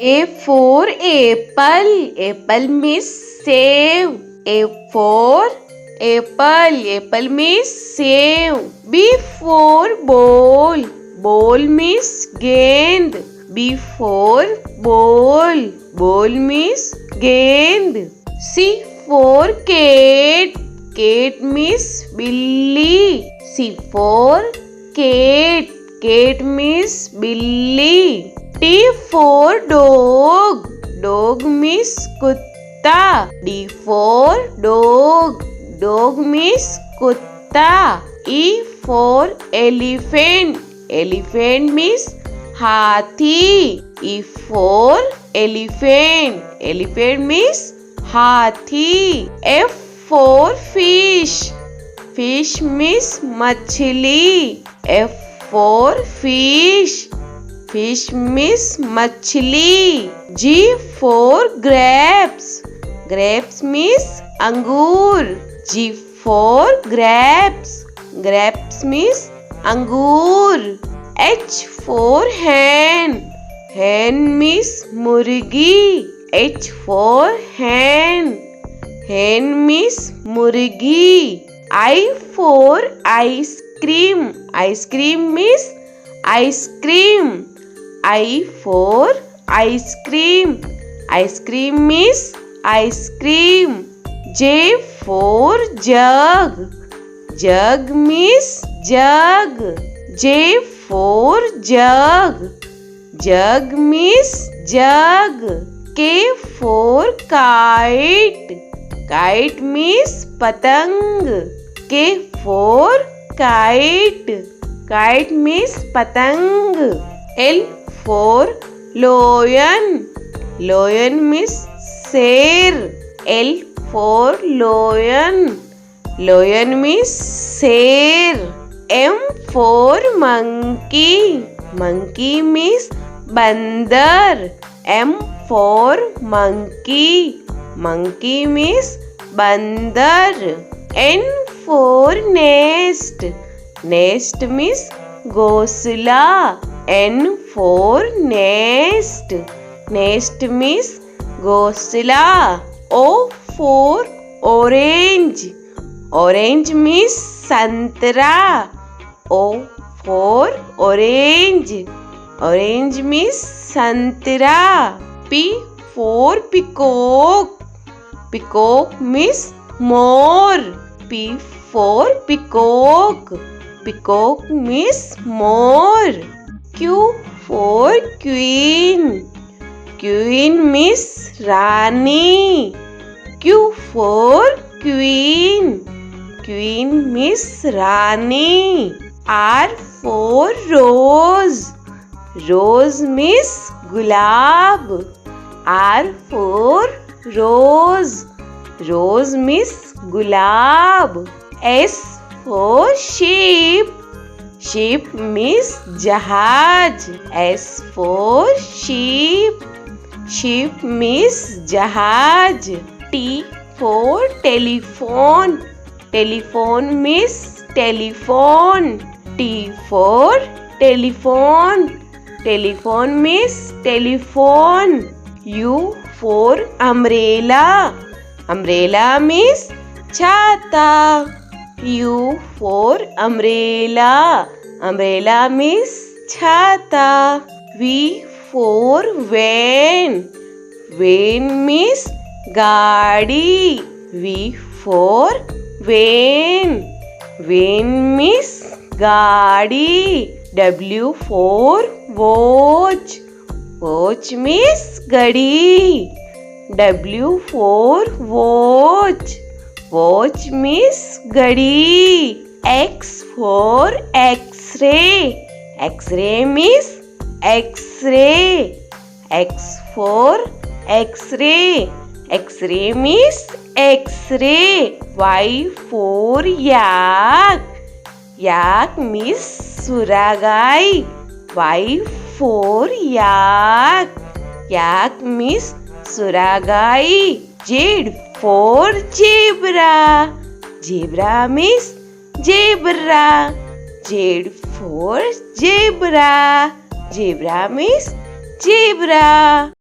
A for apple. Apple means save. A for apple. Apple means save. B for ball. Ball means gend. B for ball. Ball means gend. C for cat. Cat means billy. C for cat. Cat means billy. T for dog. Dog means kutta. D for dog. Dog means kutta. E for elephant. Elephant means hathi. E for elephant. Elephant means hathi. F for fish. Fish means machli. F for fish. Fish means machli. G for grapes. Grapes means angur. G for grapes. Grapes means angur. H for hen. Hen means murgi. H for hen. Hen means murgi. I for ice cream. Ice cream means ice cream. I for ice cream. Ice cream means ice cream. J for jug. Jug means jug. J for jug. Jug means jug. K for kite. Kite means patang. K for kite. Kite means patang. L for lion. Lion means sher. L for lion. Lion means sher. M for monkey. Monkey means bandar. M for monkey. Monkey means bandar. N for nest. Nest means ghosla. N for nest. Nest means ghosla. O for orange. Orange means santra. O for orange. Orange means santra. P for peacock. Peacock means more. P for peacock. Peacock means more. Q for queen. Queen means Rani. Q for queen. Queen means Rani. R for rose. Rose means gulab. R for rose. Rose means gulab. S for sheep. Sheep means jahaj. S for sheep. Sheep means jahaj. T for telephone. Telephone means telephone. T for telephone. Telephone means telephone. U for umbrella. Umbrella means chhata. U for umbrella. Umbrella means chhata. V for van. Van means gaadi. V for van. Van means gaadi. W for watch. Watch means gadi. W for watch. Watch means gadi. X for X-ray. X-ray means X-ray. X for X-ray. X-ray means X-ray. Y for yak. Yak means suragai. Y for yak. Yak means suragai. Z for zebra. Zebra means zebra. Z for zebra. Zebra means zebra.